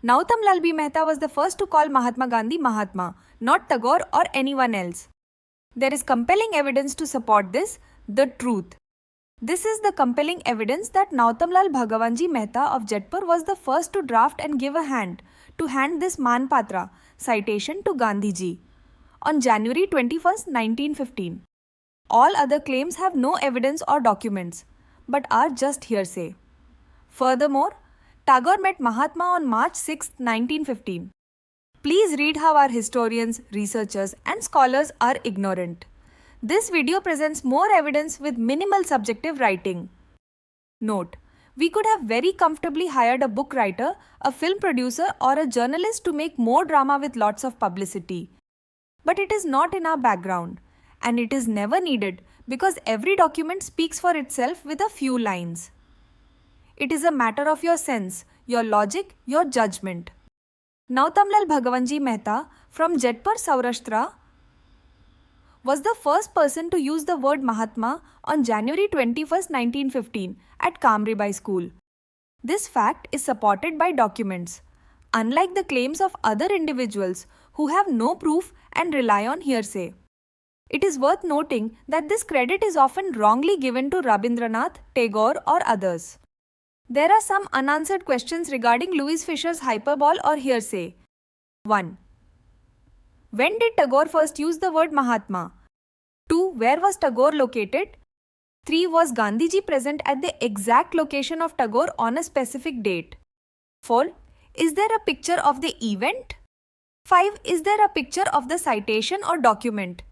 Nautamlal Mehta was the first to call Mahatma Gandhi Mahatma, not Tagore or anyone else. There is compelling evidence to support this, the truth. This is the compelling evidence that Nautamlal Bhagavanji Mehta of Jaipur was the first to draft and give a hand this Manpatra citation to Gandhiji on January 21st, 1915. All other claims have no evidence or documents, but are just hearsay. Furthermore, Tagore met Mahatma on March 6, 1915. Please read how our historians, researchers, and scholars are ignorant. This video presents more evidence with minimal subjective writing. Note: we could have very comfortably hired a book writer, a film producer, or a journalist to make more drama with lots of publicity. But it is not in our background, and it is never needed because every document speaks for itself with a few lines. It is a matter of your sense, your logic, your judgment. Nautamlal Bhagavanji Mehta from Jaipur, Saurashtra was the first person to use the word Mahatma on January 21, 1915 at Kamribai School. This fact is supported by documents, unlike the claims of other individuals who have no proof and rely on hearsay. It is worth noting that this credit is often wrongly given to Rabindranath, Tagore or others. There are some unanswered questions regarding Louis Fisher's hyperbole or hearsay. 1. When did Tagore first use the word Mahatma? 2. Where was Tagore located? 3. Was Gandhiji present at the exact location of Tagore on a specific date? 4. Is there a picture of the event? 5. Is there a picture of the citation or document?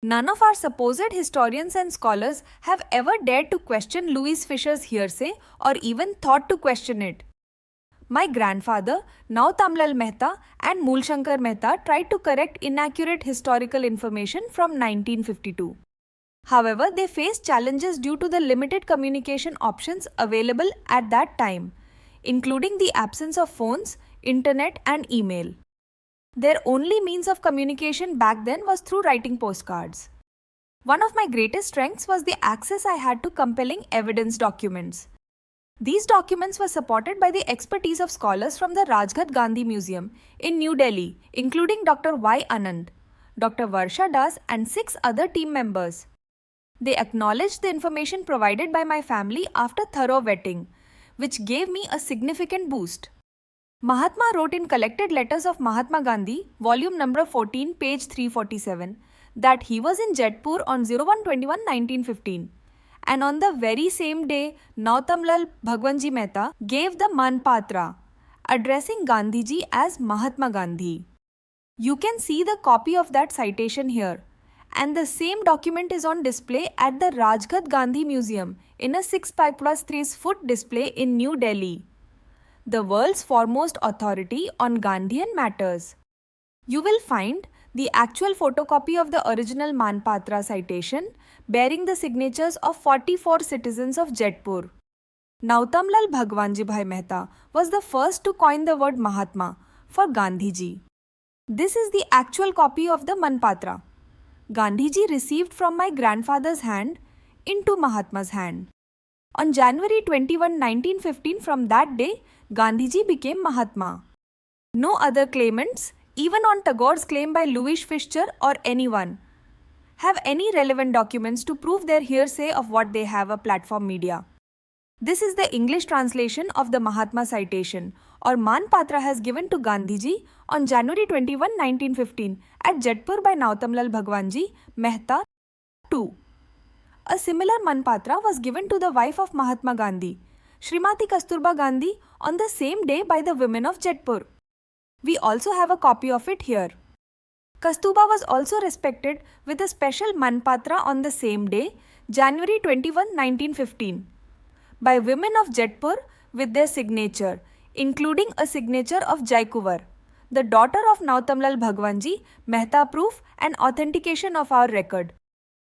None of our supposed historians and scholars have ever dared to question Louis Fisher's hearsay or even thought to question it. My grandfather, Nautamlal Mehta and Mulshankar Mehta tried to correct inaccurate historical information from 1952. However, they faced challenges due to the limited communication options available at that time, including the absence of phones, internet and email. Their only means of communication back then was through writing postcards. One of my greatest strengths was the access I had to compelling evidence documents. These documents were supported by the expertise of scholars from the Rajghat Gandhi Museum in New Delhi, including Dr. Y. Anand, Dr. Varsha Das and 6 other team members. They acknowledged the information provided by my family after thorough vetting, which gave me a significant boost. Mahatma wrote in Collected Letters of Mahatma Gandhi, volume number 14, page 347, that he was in Jaipur on 01/21/1915. And on the very same day, Nautamlal Bhagavanji Mehta gave the Manpatra, addressing Gandhiji as Mahatma Gandhi. You can see the copy of that citation here, and the same document is on display at the Rajghat Gandhi Museum in a 6x3 foot display in New Delhi, the world's foremost authority on Gandhian matters. You will find the actual photocopy of the original Manpatra citation bearing the signatures of 44 citizens of Jaipur. Nautamlal Bhagavanji Bhai Mehta was the first to coin the word Mahatma for Gandhiji. This is the actual copy of the Manpatra Gandhiji received from my grandfather's hand into Mahatma's hand. On January 21, 1915, from that day, Gandhiji became Mahatma. No other claimants, even on Tagore's claim by Louis Fisher or anyone, have any relevant documents to prove their hearsay of what they have a platform media. This is the English translation of the Mahatma citation or Manpatra has given to Gandhiji on January 21, 1915 at Jaipur by Nautamlal Bhagavanji Mehta 2. A similar Manpatra was given to the wife of Mahatma Gandhi, Srimati Kasturba Gandhi, on the same day by the women of Jaipur. We also have a copy of it here. Kasturba was also respected with a special Manpatra on the same day, January 21, 1915, by women of Jaipur with their signature, including a signature of Jaikuvar, the daughter of Nautamlal Bhagavanji, Mehta proof and authentication of our record.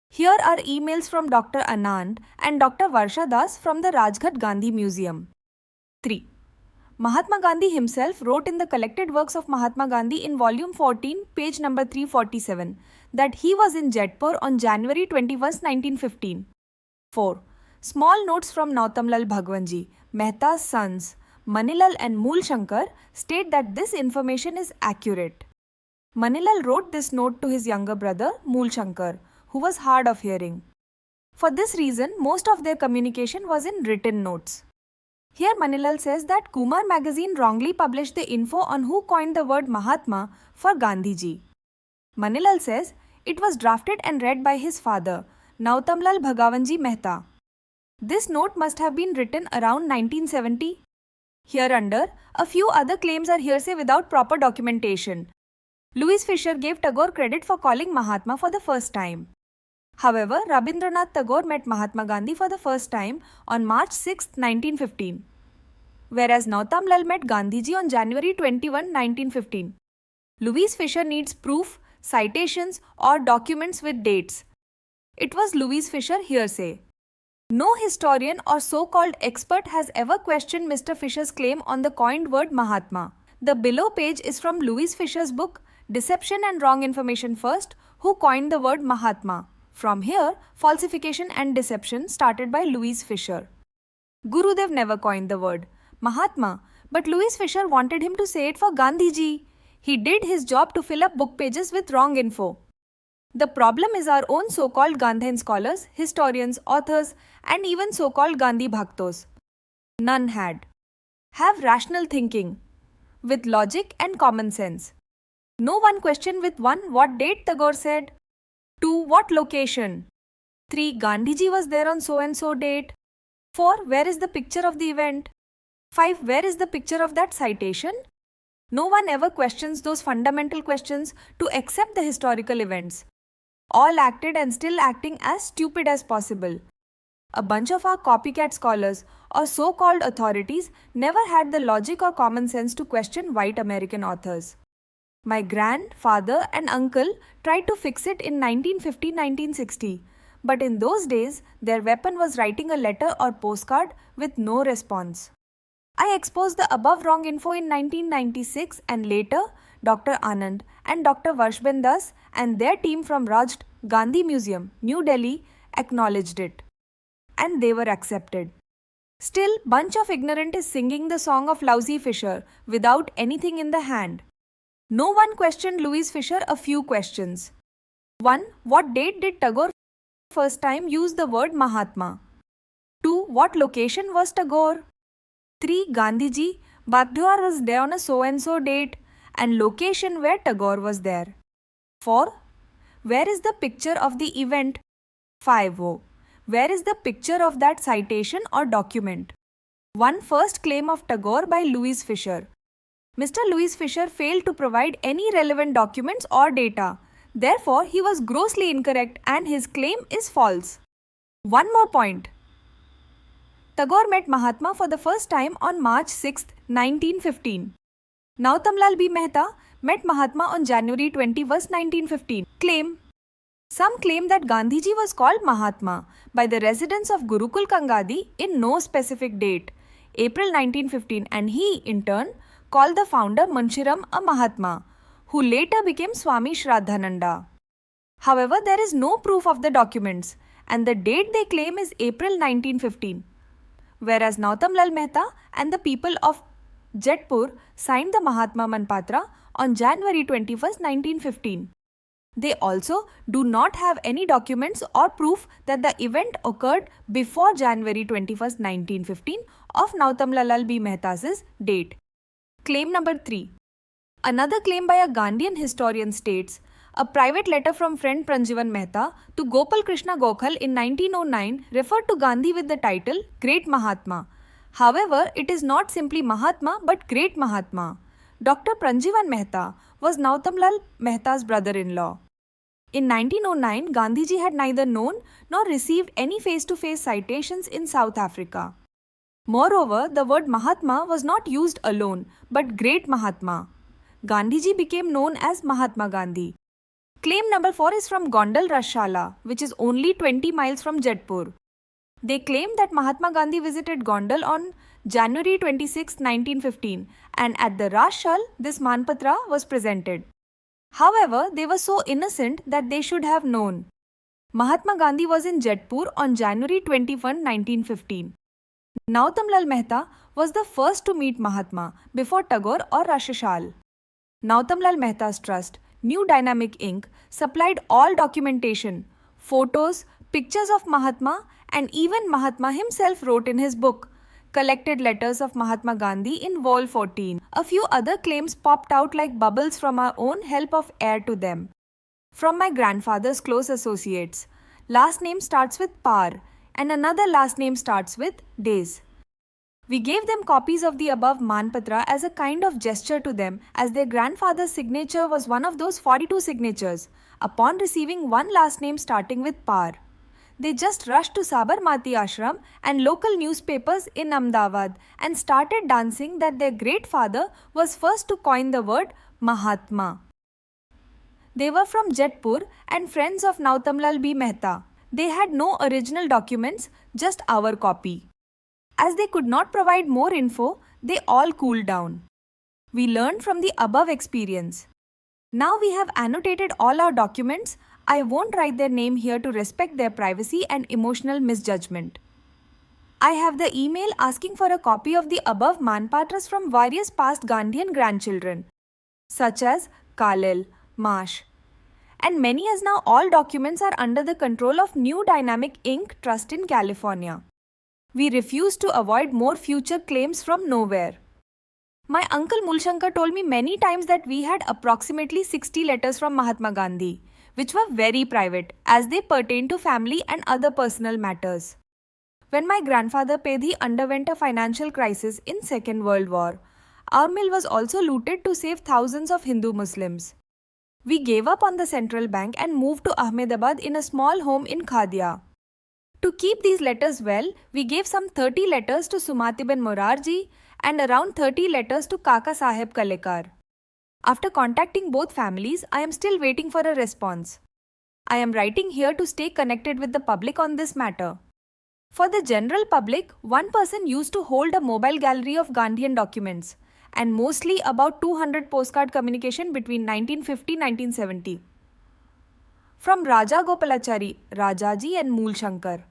Here are emails from Dr. Anand and Dr. Varsha Das from the Rajghat Gandhi Museum. 3. Mahatma Gandhi himself wrote in the Collected Works of Mahatma Gandhi in volume 14, page number 347, that he was in Jaipur on January 21, 1915. 4. Small notes from Nautamlal Bhagavanji, Mehta's sons, Manilal and Mool Shankar state that this information is accurate. Manilal wrote this note to his younger brother, Mool Shankar, who was hard of hearing. For this reason, most of their communication was in written notes. Here Manilal says that Kumar magazine wrongly published the info on who coined the word Mahatma for Gandhiji. Manilal says it was drafted and read by his father, Nautamlal Bhagavanji Mehta. This note must have been written around 1970. Hereunder, a few other claims are hearsay without proper documentation. Louis Fisher gave Tagore credit for calling Mahatma for the first time. However, Rabindranath Tagore met Mahatma Gandhi for the first time on March 6, 1915, whereas Nautamlal met Gandhiji on January 21, 1915. Louis Fisher needs proof, citations, or documents with dates. It was Louis Fisher hearsay. No historian or so-called expert has ever questioned Mr. Fisher's claim on the coined word Mahatma. The below page is from Louis Fisher's book, Deception and Wrong Information First, Who Coined the Word Mahatma. From here, falsification and deception started by Louis Fisher. Gurudev never coined the word Mahatma, but Louis Fisher wanted him to say it for Gandhiji. He did his job to fill up book pages with wrong info. The problem is our own so-called Gandhian scholars, historians, authors, and even so-called Gandhi Bhaktos. None have rational thinking, with logic and common sense. No one question with 1. What date Tagore said? 2. What location? 3. Gandhiji was there on so-and-so date. 4. Where is the picture of the event? 5. Where is the picture of that citation? No one ever questions those fundamental questions to accept the historical events. All acted and still acting as stupid as possible. A bunch of our copycat scholars or so-called authorities never had the logic or common sense to question white American authors. My grandfather and uncle tried to fix it in 1950-1960, but in those days, their weapon was writing a letter or postcard with no response. I exposed the above wrong info in 1996 and later, Dr. Anand and Dr. Varshben Das and their team from Rajd Gandhi Museum, New Delhi, acknowledged it. And they were accepted. Still, bunch of ignorant is singing the song of Lousy Fisher without anything in the hand. No one questioned Louis Fisher a few questions. 1. What date did Tagore first time use the word Mahatma? 2. What location was Tagore? 3. Gandhiji, Badhwar was there on a so-and-so date and location where Tagore was there. 4. Where is the picture of the event? 5. Where is the picture of that citation or document? 1. First claim of Tagore by Louis Fisher. Mr. Louis Fisher failed to provide any relevant documents or data. Therefore, he was grossly incorrect and his claim is false. One more point. Tagore met Mahatma for the first time on March 6, 1915. Nautamlal B. Mehta met Mahatma on January 21, 1915. Claim. Some claim that Gandhiji was called Mahatma by the residents of Gurukul Kangadi in no specific date, April 1915, and he, in turn, called the founder Munshiram a Mahatma, who later became Swami Shraddhananda. However, there is no proof of the documents, and the date they claim is April 1915, whereas Nautamlal Mehta and the people of Jetpur signed the Mahatma Manpatra on January 21, 1915. They also do not have any documents or proof that the event occurred before January 21, 1915 of Nautamlal B. Mehta's date. Claim number 3. Another claim by a Gandhian historian states, a private letter from friend Pranjivan Mehta to Gopal Krishna Gokhale in 1909 referred to Gandhi with the title Great Mahatma. However, it is not simply Mahatma but Great Mahatma. Dr. Pranjivan Mehta was Nautamlal Mehta's brother-in-law. In 1909, Gandhiji had neither known nor received any face-to-face citations in South Africa. Moreover, the word Mahatma was not used alone, but Great Mahatma. Gandhiji became known as Mahatma Gandhi. Claim number 4 is from Gondal Rashala, which is only 20 miles from Jetpur. They claim that Mahatma Gandhi visited Gondal on January 26, 1915, and at the Rashal, this Manpatra was presented. However, they were so innocent that they should have known. Mahatma Gandhi was in Jetpur on January 21, 1915. Nautamlal Mehta was the first to meet Mahatma before Tagore or Rashashal. Nautamlal Mehta's trust, New Dynamic Inc., supplied all documentation, photos, pictures of Mahatma, and even Mahatma himself wrote in his book, Collected Letters of Mahatma Gandhi in Vol 14. A few other claims popped out like bubbles from our own help of air to them. From my grandfather's close associates, last name starts with Par, and another last name starts with Days. We gave them copies of the above Manpatra as a kind of gesture to them, as their grandfather's signature was one of those 42 signatures, upon receiving one last name starting with Par. They just rushed to Sabarmati Ashram and local newspapers in Ahmedabad and started dancing that their great father was first to coin the word Mahatma. They were from Jetpur and friends of Nautamlal B. Mehta. They had no original documents, just our copy. As they could not provide more info, they all cooled down. We learned from the above experience. Now we have annotated all our documents. I won't write their name here to respect their privacy and emotional misjudgment. I have the email asking for a copy of the above Manpatras from various past Gandhian grandchildren, such as Kalil, Marsh, and many as now all documents are under the control of New Dynamic Inc. Trust in California. We refuse to avoid more future claims from nowhere. My uncle Mulshankar told me many times that we had approximately 60 letters from Mahatma Gandhi, which were very private as they pertain to family and other personal matters. When my grandfather Pedhi underwent a financial crisis in Second World War, our mill was also looted to save thousands of Hindu Muslims. We gave up on the central bank and moved to Ahmedabad in a small home in Khadia. To keep these letters well, we gave some 30 letters to Sumatiben Morarji and around 30 letters to Kaka Saheb Kalekar. After contacting both families, I am still waiting for a response. I am writing here to stay connected with the public on this matter. For the general public, one person used to hold a mobile gallery of Gandhian documents and mostly about 200 postcard communication between 1950-1970. From Raja Gopalachari, Rajaji and Mulshankar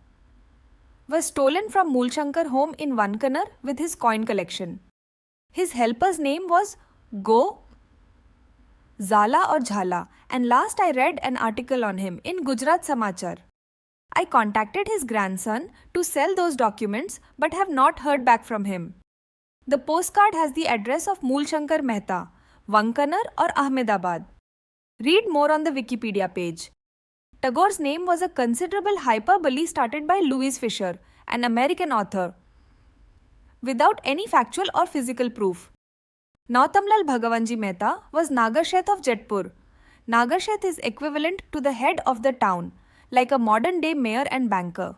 was stolen from Mulshankar home in Vankanar with his coin collection. His helper's name was Go, Zala or Jhala, and last I read an article on him in Gujarat Samachar. I contacted his grandson to sell those documents but have not heard back from him. The postcard has the address of Mulshankar Mehta, Vankanar or Ahmedabad. Read more on the Wikipedia page. Tagore's name was a considerable hyperbole started by Louis Fisher, an American author, without any factual or physical proof. Nautamlal Bhagavanji Mehta was Nagarsheth of Jetpur. Nagarsheth is equivalent to the head of the town, like a modern-day mayor and banker.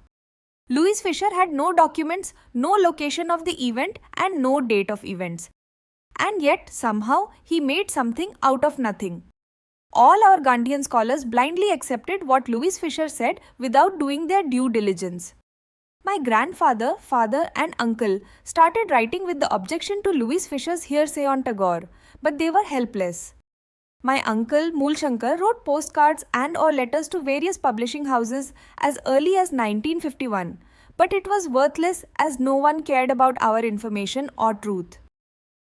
Louis Fisher had no documents, no location of the event and no date of events. And yet, somehow, he made something out of nothing. All our Gandhian scholars blindly accepted what Louis Fisher said without doing their due diligence. My grandfather, father and uncle started writing with the objection to Louis Fisher's hearsay on Tagore, but they were helpless. My uncle Mulshankar wrote postcards and or letters to various publishing houses as early as 1951, but it was worthless as no one cared about our information or truth.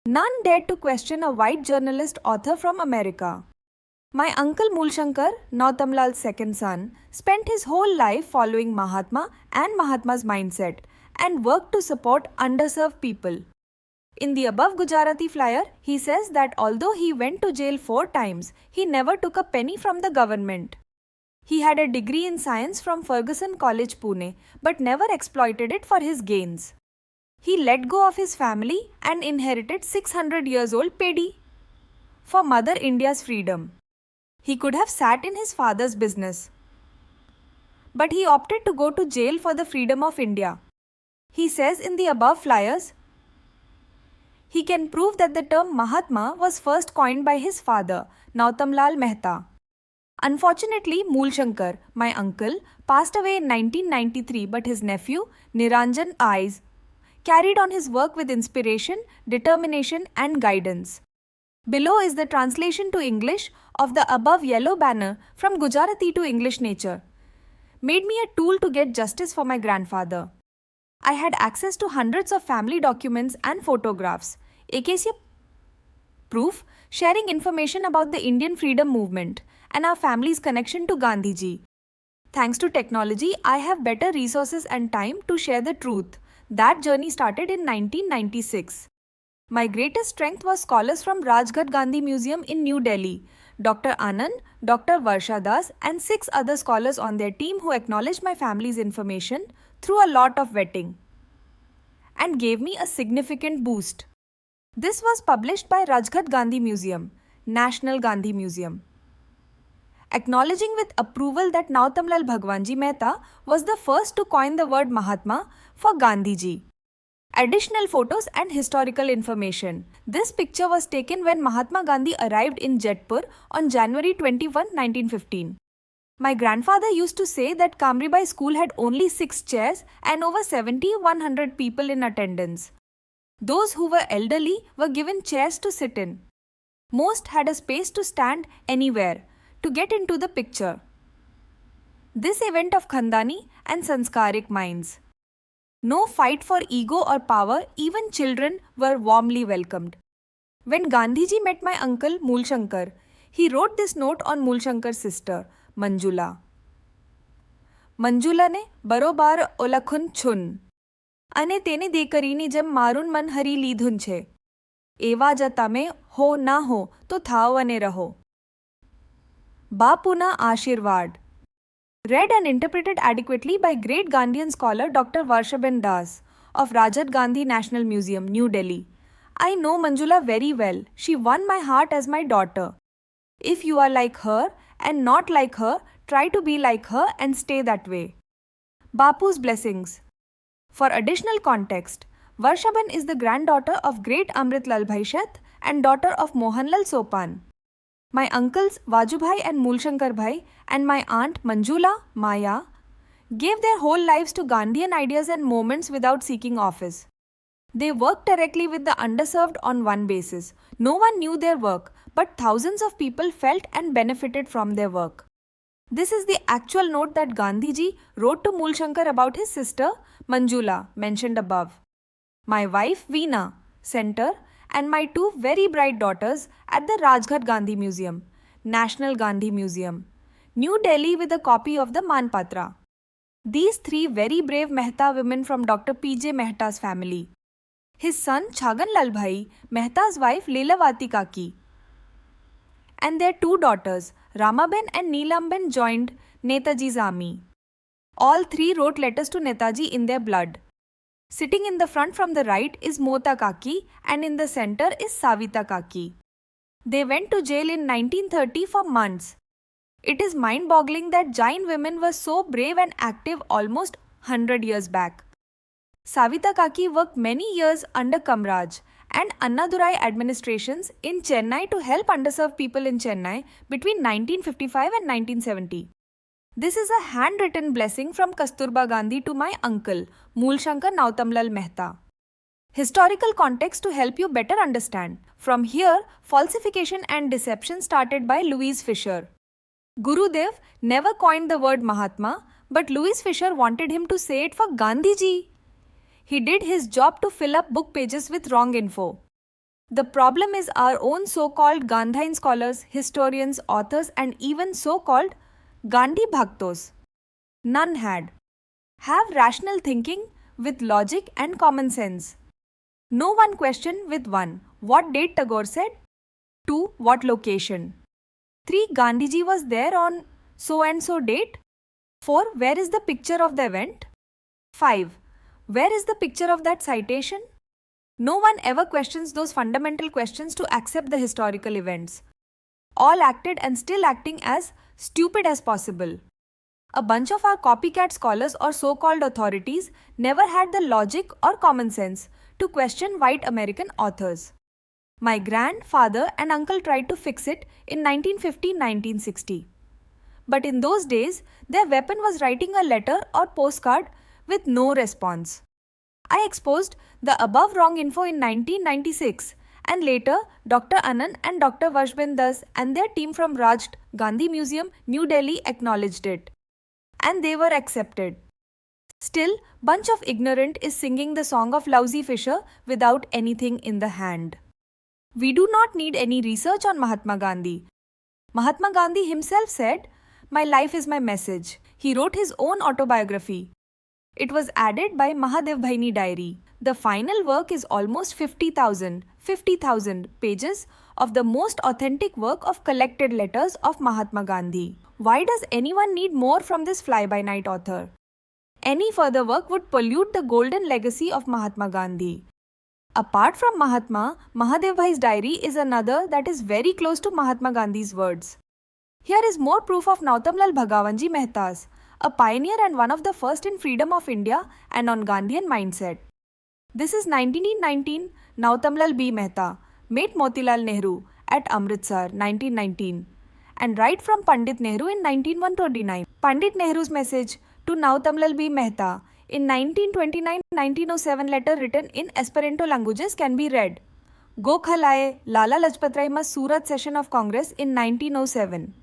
None dared to question a white journalist author from America. My uncle Mulshankar, Nautamlal's second son, spent his whole life following Mahatma and Mahatma's mindset and worked to support underserved people. In the above Gujarati flyer, he says that although he went to jail 4 times, he never took a penny from the government. He had a degree in science from Ferguson College, Pune, but never exploited it for his gains. He let go of his family and inherited 600 years old Pedi for Mother India's freedom. He could have sat in his father's business, but he opted to go to jail for the freedom of India. He says in the above flyers, he can prove that the term Mahatma was first coined by his father, Nautamlal Mehta. Unfortunately, Mulshankar, my uncle, passed away in 1993, but his nephew, Niranjan Eyes, carried on his work with inspiration, determination and guidance. Below is the translation to English of the above yellow banner from Gujarati to English nature. Made me a tool to get justice for my grandfather. I had access to hundreds of family documents and photographs, aka proof sharing information about the Indian freedom movement and our family's connection to Gandhiji. Thanks to technology, I have better resources and time to share the truth. That journey started in 1996. My greatest strength was scholars from Rajghat Gandhi Museum in New Delhi, Dr. Anand, Dr. Varsha Das, and 6 other scholars on their team who acknowledged my family's information through a lot of vetting and gave me a significant boost. This was published by Rajghat Gandhi Museum, National Gandhi Museum, acknowledging with approval that Nautamlal Bhagwanji Mehta was the first to coin the word Mahatma for Gandhiji. Additional photos and historical information. This picture was taken when Mahatma Gandhi arrived in Jaipur on January 21, 1915. My grandfather used to say that Kamribai school had only 6 chairs and over 100 people in attendance. Those who were elderly were given chairs to sit in. Most had a space to stand anywhere to get into the picture. This event of Khandani and Sanskarik minds. No fight for ego or power, even children were warmly welcomed. When Gandhiji met my uncle Moolshankar, he wrote this note on Moolshankar's sister, Manjula. Manjula ne barobar olakhun chun. અને તેને દેકરીની જેમ મારું મન હરી લીધું છે. એવા જ તમે હો ના હો તો થાઓ અને રહો. બાપુના આશીર્વાદ. Read and interpreted adequately by great Gandhian scholar Dr. Varshaben Das of Rajiv Gandhi National Museum, New Delhi. I know Manjula very well. She won my heart as my daughter. If you are like her and not like her, try to be like her and stay that way. Bapu's blessings. For additional context, Varshaben is the granddaughter of great Amrit Lal Bhaishat and daughter of Mohanlal Sopan. My uncles Vajubhai and Moolshankar Bhai and my aunt Manjula, Maya, gave their whole lives to Gandhian ideas and moments without seeking office. They worked directly with the underserved on one basis. No one knew their work, but thousands of people felt and benefited from their work. This is the actual note that Gandhiji wrote to Moolshankar about his sister Manjula, mentioned above. My wife Veena, center, and my 2 very bright daughters at the Rajghat Gandhi Museum, National Gandhi Museum, New Delhi, with a copy of the Manpatra. These 3 very brave Mehta women from Dr. P.J. Mehta's family. His son Chhagan Lal Bhai, Mehta's wife Leelavati Kaki, and their 2 daughters, Ramaben and Neelamben, joined Netaji's army. All 3 wrote letters to Netaji in their blood. Sitting in the front from the right is Mota Kaki and in the center is Savita Kaki. They went to jail in 1930 for months. It is mind-boggling that Jain women were so brave and active almost 100 years back. Savita Kaki worked many years under Kamraj and Annadurai administrations in Chennai to help underserved people in Chennai between 1955 and 1970. This is a handwritten blessing from Kasturba Gandhi to my uncle, Moolshankar Nautamlal Mehta. Historical context to help you better understand. From here, falsification and deception started by Louis Fisher. Gurudev never coined the word Mahatma, but Louis Fisher wanted him to say it for Gandhiji. He did his job to fill up book pages with wrong info. The problem is our own so-called Gandhian scholars, historians, authors, and even so-called Gandhi Bhaktos. None had. Have rational thinking with logic and common sense. No one question with 1. What date Tagore said? 2. What location? 3. Gandhiji was there on so and so date. 4. Where is the picture of the event? 5. Where is the picture of that citation? No one ever questions those fundamental questions to accept the historical events. All acted and still acting as stupid as possible. A bunch of our copycat scholars or so-called authorities never had the logic or common sense to question white American authors. My grandfather and uncle tried to fix it in 1950-1960. But in those days, their weapon was writing a letter or postcard with no response. I exposed the above wrong info in 1996. And later, Dr. Anand and Dr. Varshaben Das and their team from Raj Gandhi Museum, New Delhi acknowledged it. And they were accepted. Still, bunch of ignorant is singing the song of lousy fisher without anything in the hand. We do not need any research on Mahatma Gandhi. Mahatma Gandhi himself said, "My life is my message." He wrote his own autobiography. It was added by Mahadev Bhaini diary. The final work is almost 50,000 pages of the most authentic work of collected letters of Mahatma Gandhi. Why does anyone need more from this fly-by-night author? Any further work would pollute the golden legacy of Mahatma Gandhi. Apart from Mahatma, Mahadev Bhai's diary is another that is very close to Mahatma Gandhi's words. Here is more proof of Nautamlal Bhagavanji Mehta's, a pioneer and one of the first in freedom of India and on Gandhian mindset. This is 1919 Nautamlal B. Mehta, met Motilal Nehru at Amritsar 1919 and right from Pandit Nehru in 1929. Pandit Nehru's message to Nautamlal B. Mehta in 1929-1907 letter written in Esperanto languages can be read. Go Khalaye, Lala Lajpat Rai Surat session of Congress in 1907.